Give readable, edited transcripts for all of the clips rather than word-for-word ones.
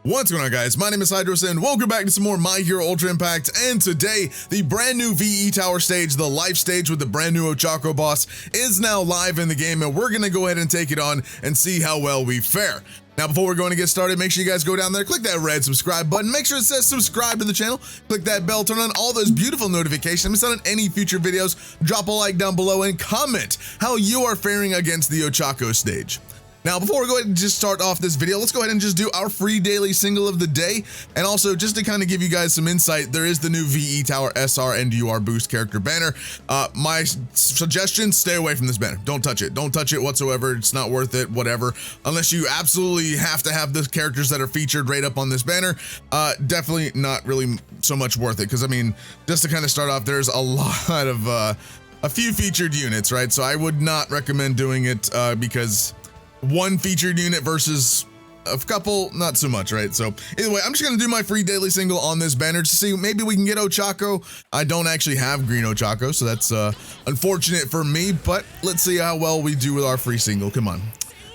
What's going on, guys? My name is Hydros and welcome back to some more My Hero Ultra Impact. And today, the brand new VE Tower stage, the life stage with the brand new Ochaco boss, is now live in the game, and we're going to go ahead and take it on and see how well we fare. Now, before we're going to get started, make sure you guys go down there, click that red subscribe button, make sure it says subscribe to the channel, click that bell, turn on all those beautiful notifications, miss out on any future videos, drop a like down below, and comment how you are faring against the Ochaco stage. Now, before we go ahead and just start off this video, let's go ahead and just do our free daily single of the day. And also, just to kind of give you guys some insight, there is the new VE Tower SR and UR boost character banner. My suggestion, stay away from this banner. Don't touch it. Don't touch it whatsoever. It's not worth it, whatever. Unless you absolutely have to have the characters that are featured right up on this banner. Definitely not really so much worth it. Because, I mean, just to kind of start off, there's a lot of, a few featured units, right? So I would not recommend doing it because one featured unit versus a couple, not so much, right? So anyway, I'm just gonna do my free daily single on this banner to see maybe we can get Ochaco. I don't actually have green Ochaco, so that's unfortunate for me, but let's see how well we do with our free single. Come on,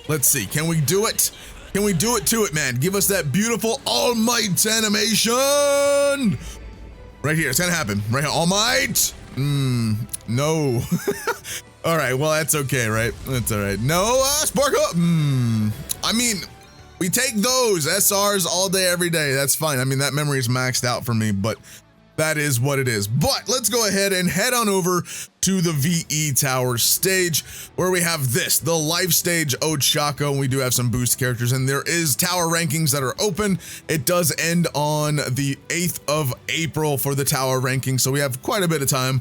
let's see, can we do it? Can we do it to it, man? Give us that beautiful All Might animation right here. It's gonna happen right here. All Might. No. All right, well, that's okay, right? That's all right. No, spark up. I mean, we take those SRs all day, every day. That's fine. I mean, that memory is maxed out for me, but that is what it is. But let's go ahead and head on over to the VE Tower stage, where we have this, the life stage Ochaco, and we do have some boost characters, and there is tower rankings that are open. It does end on the 8th of April for the tower ranking, so we have quite a bit of time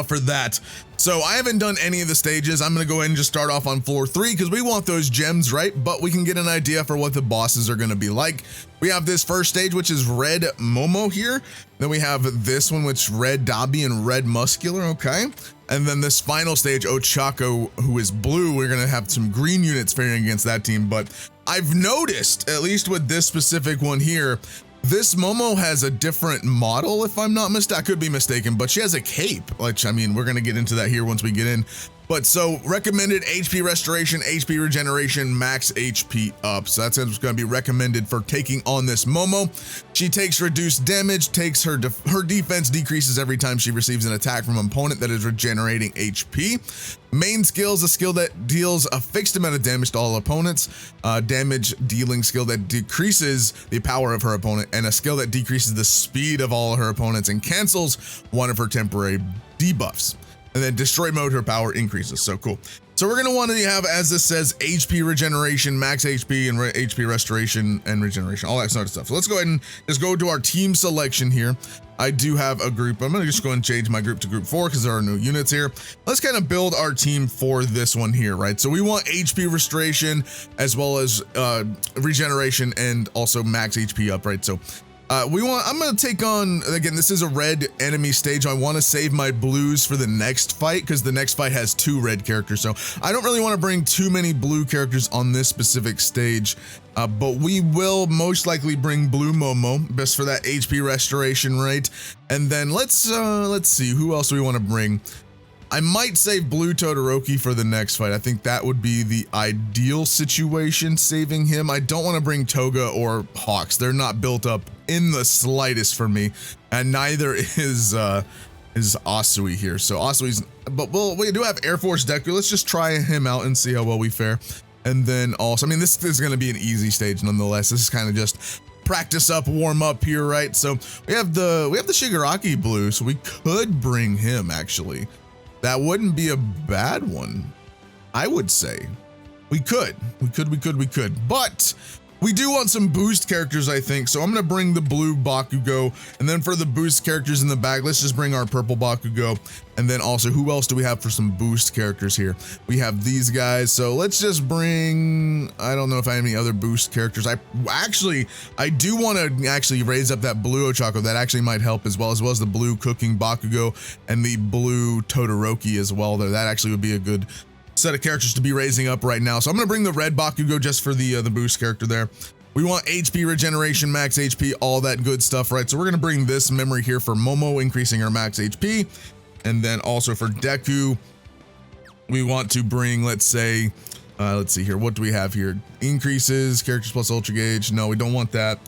for that. So I haven't done any of the stages. I'm gonna go ahead and just start off on floor 3 because we want those gems, right? But we can get an idea for what the bosses are gonna be like. We have this first stage, which is Red Momo here. Then we have this one, which Red Dobby and Red Muscular, okay? And then this final stage, Ochaco, who is blue. We're gonna have some green units faring against that team. But I've noticed, at least with this specific one here, this Momo has a different model, if I'm not mistaken. I could be mistaken, but she has a cape, which, I mean, we're going to get into that here once we get in. But so recommended HP restoration, HP regeneration, max HP up. So that's what's going to be recommended for taking on this Momo. She takes reduced damage, takes her defense decreases every time she receives an attack from an opponent that is regenerating HP. Main skills, a skill that deals a fixed amount of damage to all opponents, damage dealing skill that decreases the power of her opponent, and a skill that decreases the speed of all of her opponents and cancels one of her temporary debuffs. And then destroy mode, her power increases. So cool. So we're gonna want to have, as this says, HP regeneration, max HP, and HP restoration and regeneration, all that sort of stuff. So let's go ahead and just go to our team selection here. I do have a group. I'm gonna just go and change my group to group 4 because there are no units here. Let's kind of build our team for this one here, right? So we want HP restoration as well as regeneration and also max HP up, right? So I'm gonna take on, again, this is a red enemy stage. I want to save my blues for the next fight because the next fight has 2 red characters. So I don't really want to bring too many blue characters on this specific stage, but we will most likely bring blue Momo just for that HP restoration rate. And then let's see who else we want to bring. I might save blue Todoroki for the next fight. I think that would be the ideal situation, saving him. I don't want to bring Toga or Hawks. They're not built up in the slightest for me, and neither is Asui here. So Asui's, but we do have Air Force Deku. Let's just try him out and see how well we fare. And then also, I mean, this is going to be an easy stage nonetheless. This is kind of just practice up, warm up here, right? So we have the Shigaraki blue, so we could bring him actually. That wouldn't be a bad one, I would say. We could, but we do want some boost characters, I think. So I'm gonna bring the blue Bakugo, and then for the boost characters in the bag, let's just bring our purple Bakugo. And then also, who else do we have for some boost characters here? We have these guys. So let's just bring, I don't know if I have any other boost characters. I do want to actually raise up that blue Ochaco. That actually might help as well as the blue cooking Bakugo and the blue Todoroki as well there. That actually would be a good set of characters to be raising up right now. So I'm gonna bring the red Bakugo just for the boost character there. We want HP regeneration, max HP, all that good stuff, right? So we're gonna bring this memory here for Momo, increasing her max HP. And then also for Deku, we want to bring, let's say, Let's see here. What do we have here? Increases characters plus ultra gauge. No, we don't want that.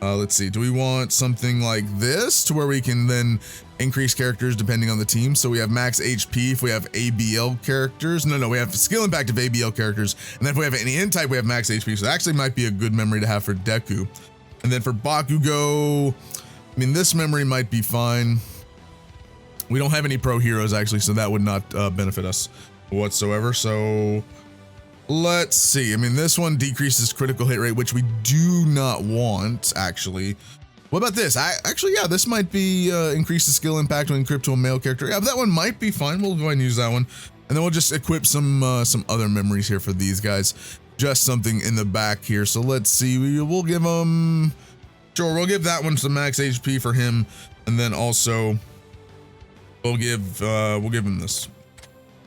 Let's see. Do we want something like this to where we can then increase characters depending on the team? So we have max HP if we have ABL characters. No, we have skill impact of ABL characters. And then if we have any N type, we have max HP. So that actually might be a good memory to have for Deku. And then for Bakugo, I mean, this memory might be fine. We don't have any pro heroes actually, so that would not benefit us whatsoever. So let's see. I mean, this one decreases critical hit rate, which we do not want, actually. What about this? Actually, yeah, this might be increase the skill impact when equipped to a male character. Yeah, that one might be fine. We'll go ahead and use that one. And then we'll just equip some other memories here for these guys. Just something in the back here. So let's see. We'll give them... Sure, we'll give that one some max HP for him. And then also, we'll give him this.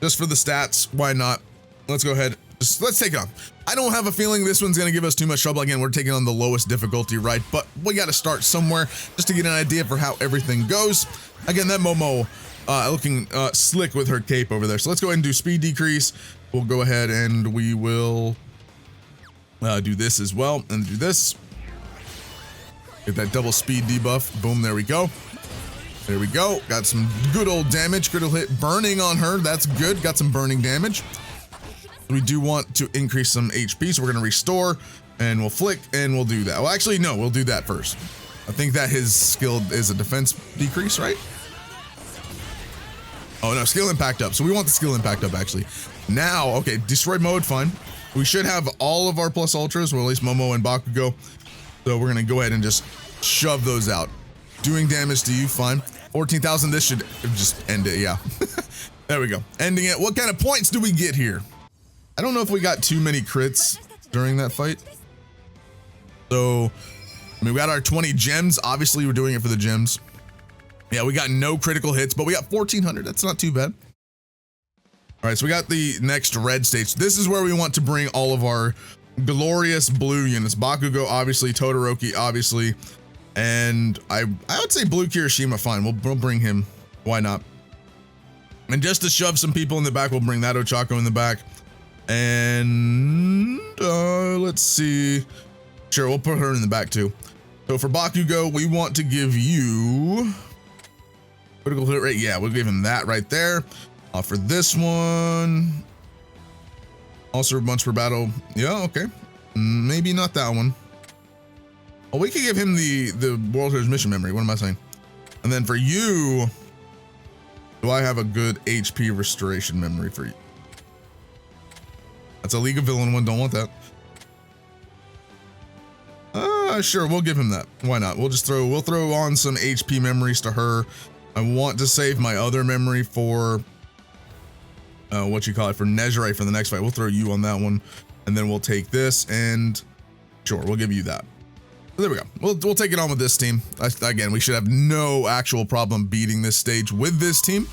Just for the stats, why not? Let's go ahead. Let's take it on. I don't have a feeling this one's going to give us too much trouble. Again, we're taking on the lowest difficulty, right? But we got to start somewhere just to get an idea for how everything goes. Again, that Momo looking slick with her cape over there. So let's go ahead and do speed decrease. We'll go ahead and we will do this as well and do this. Get that double speed debuff. Boom, there we go. There we go. Got some good old damage. Critical hit burning on her. That's good. Got some burning damage. We do want to increase some HP, so we're going to restore and we'll flick and we'll do that. Well, actually, no, we'll do that first. I think that his skill is a defense decrease, right? Oh, no, skill impact up. So we want the skill impact up, actually. Now, okay, destroy mode, fine. We should have all of our plus ultras, or at least Momo and Bakugo. So we're going to go ahead and just shove those out. Doing damage to you, fine. 14,000, this should just end it, yeah. There we go. Ending it. What kind of points do we get here? I don't know if we got too many crits during that fight. So, I mean, we got our 20 gems. Obviously, we're doing it for the gems. Yeah, we got no critical hits, but we got 1,400. That's not too bad. All right, so we got the next red stage. This is where we want to bring all of our glorious blue units. Bakugo, obviously. Todoroki, obviously. And I would say Blue Kirishima, fine. We'll bring him. Why not? And just to shove some people in the back, we'll bring that Ochaco in the back. And let's see. Sure, we'll put her in the back too. So for Bakugo, we want to give you critical hit rate. Yeah, we'll give him that right there. For this one, also once per battle. Yeah, okay. Maybe not that one. Oh, we could give him the World Transmission memory. What am I saying? And then for you, do I have a good HP restoration memory for you? That's a League of Villain one. Don't want that. Sure, we'll give him that. Why not? We'll throw on some HP memories to her. I want to save my other memory for what you call it, for Nezure for the next fight. We'll throw you on that one, and then we'll take this and sure, we'll give you that. There we go. We'll take it on with this team. Again, we should have no actual problem beating this stage with this team.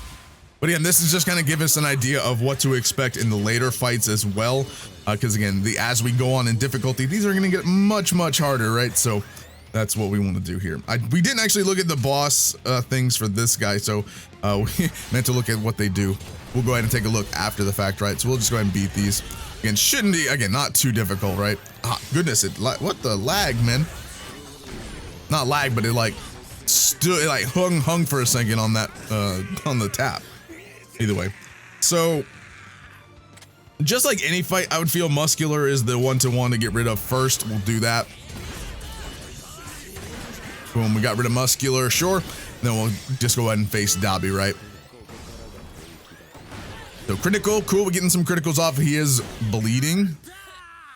But again, this is just kind of give us an idea of what to expect in the later fights as well. Because again, as we go on in difficulty, these are going to get much, much harder, right? So that's what we want to do here. We didn't actually look at the boss things for this guy, so we meant to look at what they do. We'll go ahead and take a look after the fact, right? So we'll just go ahead and beat these. Again, shouldn't be, again, not too difficult, right? Ah, goodness, what the lag, man? Not lag, but it like stood, like hung for a second on that, on the tap. Either way. So, just like any fight, I would feel Muscular is the one to want to get rid of first. We'll do that. Boom, we got rid of Muscular, sure. Then we'll just go ahead and face Dabi, right? So critical, cool, we're getting some criticals off. He is bleeding.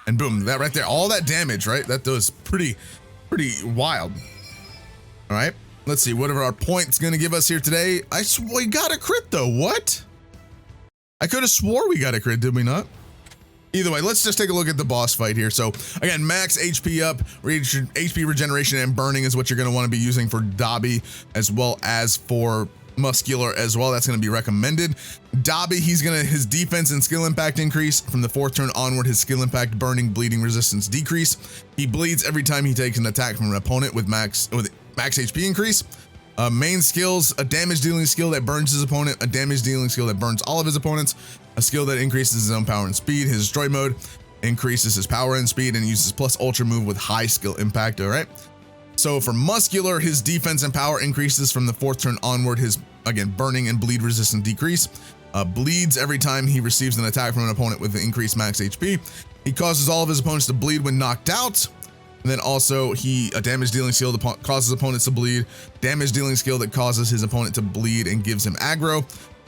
And boom, that right there, all that damage, right? That does pretty wild. All right, let's see, whatever our point's gonna give us here today. We got a crit though, what? I could have swore we got a crit, did we not? Either way, let's just take a look at the boss fight here. So again, max HP up, HP regeneration and burning is what you're gonna wanna be using for Dabi, as well as for Muscular as well. That's going to be recommended. Dabi, his defense and skill impact increase. From the 4th turn onward, his skill impact, burning, bleeding, resistance decrease. He bleeds every time he takes an attack from an opponent with max HP increase. Main skills, a damage dealing skill that burns his opponent, a damage dealing skill that burns all of his opponents, a skill that increases his own power and speed. His destroy mode increases his power and speed and uses plus ultra move with high skill impact. All right. So for muscular, his defense and power increases from the 4th turn onward. His, again, burning and bleed resistance decrease. Bleeds every time he receives an attack from an opponent with the increased max HP. He causes all of his opponents to bleed when knocked out. And then also a damage dealing skill that causes opponents to bleed. Damage dealing skill that causes his opponent to bleed and gives him aggro.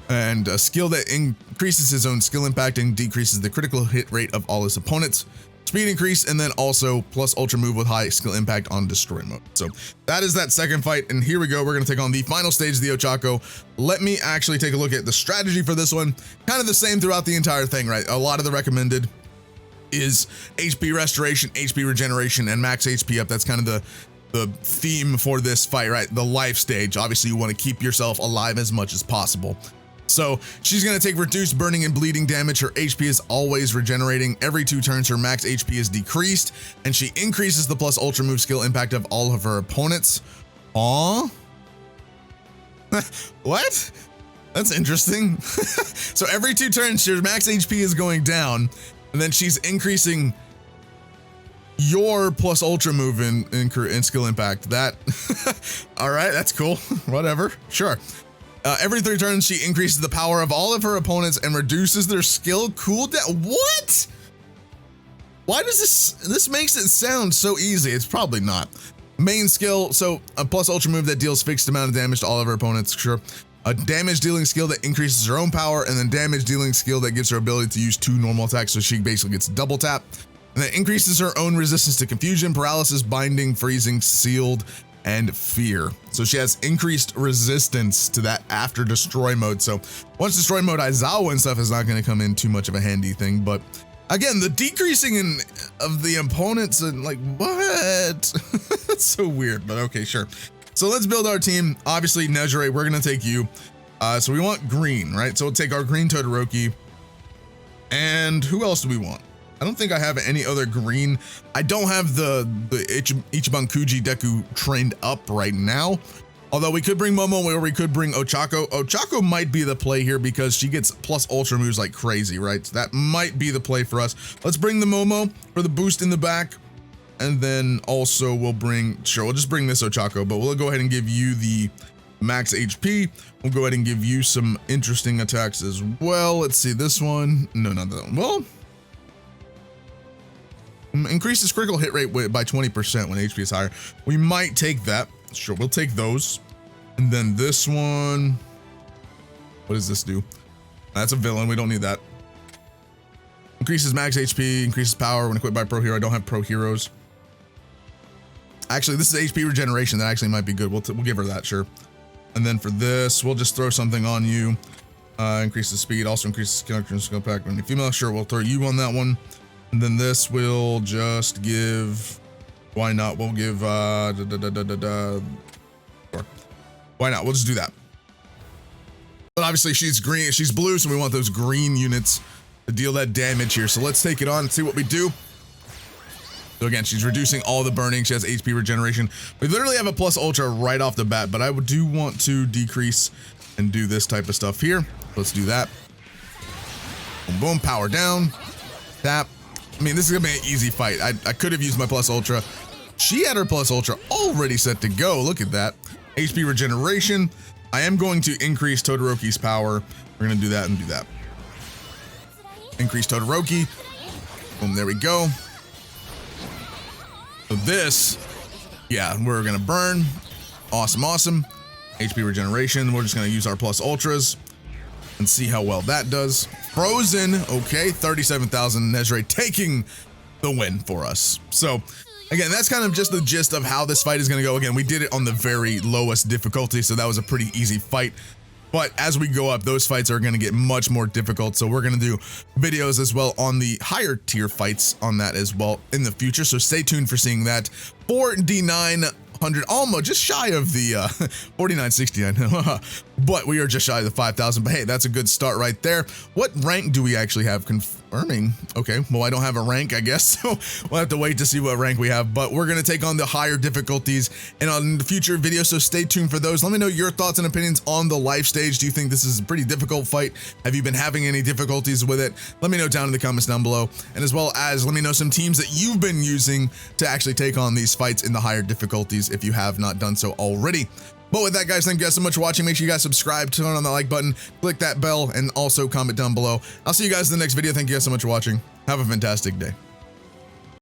And a skill that increases his own skill impact and decreases the critical hit rate of all his opponents. Speed increase, and then also plus ultra move with high skill impact on destroy mode. So that is that second fight, and here we go. We're going to take on the final stage of the Ochaco. Let me actually take a look at the strategy for this one. Kind of the same throughout the entire thing, right? A lot of the recommended is HP restoration, HP regeneration, and max HP up. That's kind of the theme for this fight, right? The life stage. Obviously, you want to keep yourself alive as much as possible. So she's going to take reduced burning and bleeding damage. Her HP is always regenerating. Every 2 turns, her max HP is decreased, and she increases the plus ultra move skill impact of all of her opponents. Aww. What? That's interesting. So every 2 turns, your max HP is going down, and then she's increasing your plus ultra move in skill impact. That, all right, that's cool. Whatever, sure. Every 3 turns, she increases the power of all of her opponents and reduces their skill cooldown. What? Why does this makes it sound so easy? It's probably not. Main skill, so a plus ultra move that deals fixed amount of damage to all of her opponents, sure. A damage dealing skill that increases her own power, and then damage dealing skill that gives her ability to use 2 normal attacks, so she basically gets double tap. And that increases her own resistance to confusion, paralysis, binding, freezing, sealed, and fear. So she has increased resistance to that after destroy mode. So once destroy mode, Aizawa and stuff is not going to come in too much of a handy thing. But again, the decreasing of the opponents, and like, what? That's so weird, but okay, sure. So let's build our team. Obviously, Nejire, we're going to take you. So we want green, right? So we'll take our green Todoroki. And who else do we want? I don't think I have any other green. I don't have the Ichiban Kuji Deku trained up right now. Although we could bring Momo, or we could bring Ochaco. Ochaco might be the play here because she gets plus ultra moves like crazy, right? So that might be the play for us. Let's bring the Momo for the boost in the back. And then also we'll just bring this Ochaco, but we'll go ahead and give you the max HP. We'll go ahead and give you some interesting attacks as well. Let's see this one. No, not that one. Well, increases critical hit rate by 20% when HP is higher. We might take that. Sure, we'll take those. And then this one, what does this do? That's a villain. We don't need that. Increases max HP, increases power when equipped by pro hero. I don't have pro heroes. Actually, this is HP regeneration. That actually might be good. We'll give her that, sure. And then for this, we'll just throw something on you. Increases speed, also increases skill pack when you're female. Sure, we'll throw you on that one. And then this will just give, why not? We'll give, sure. Why not? We'll just do that. But obviously she's green, she's blue, so we want those green units to deal that damage here. So let's take it on and see what we do. So again, she's reducing all the burning. She has HP regeneration. We literally have a plus ultra right off the bat, but I do want to decrease and do this type of stuff here. Let's do that. Boom, boom, power down, tap. I mean, this is gonna be an easy fight. I could have used my plus ultra. She had her plus ultra already set to go. Look at that. HP regeneration. I am going to increase Todoroki's power. We're gonna do that and do that. Increase Todoroki. Boom, there we go. So this, yeah, we're gonna burn. Awesome, awesome. HP regeneration. We're just gonna use our plus ultras and see how well that does. Frozen, okay, 37,000. Nejire taking the win for us. So again, that's kind of just the gist of how this fight is gonna go. Again, we did it on the very lowest difficulty, so that was a pretty easy fight. But as we go up, those fights are gonna get much more difficult. So we're gonna do videos as well on the higher tier fights on that as well in the future. So stay tuned for seeing that. 4D900, almost just shy of the 4969, but we are just shy of the 5,000. But hey, that's a good start right there. What rank do we actually have? Confirming. Okay, well, I don't have a rank, I guess, so we'll have to wait to see what rank we have, but we're gonna take on the higher difficulties and on the future videos, so stay tuned for those. Let me know your thoughts and opinions on the life stage. Do you think this is a pretty difficult fight? Have you been having any difficulties with it? Let me know down in the comments down below, and as well as let me know some teams that you've been using to actually take on these fights in the higher difficulties if you have not done so already. But with that, guys, thank you guys so much for watching. Make sure you guys subscribe, turn on the like button, click that bell, and also comment down below. I'll see you guys in the next video. Thank you guys so much for watching. Have a fantastic day.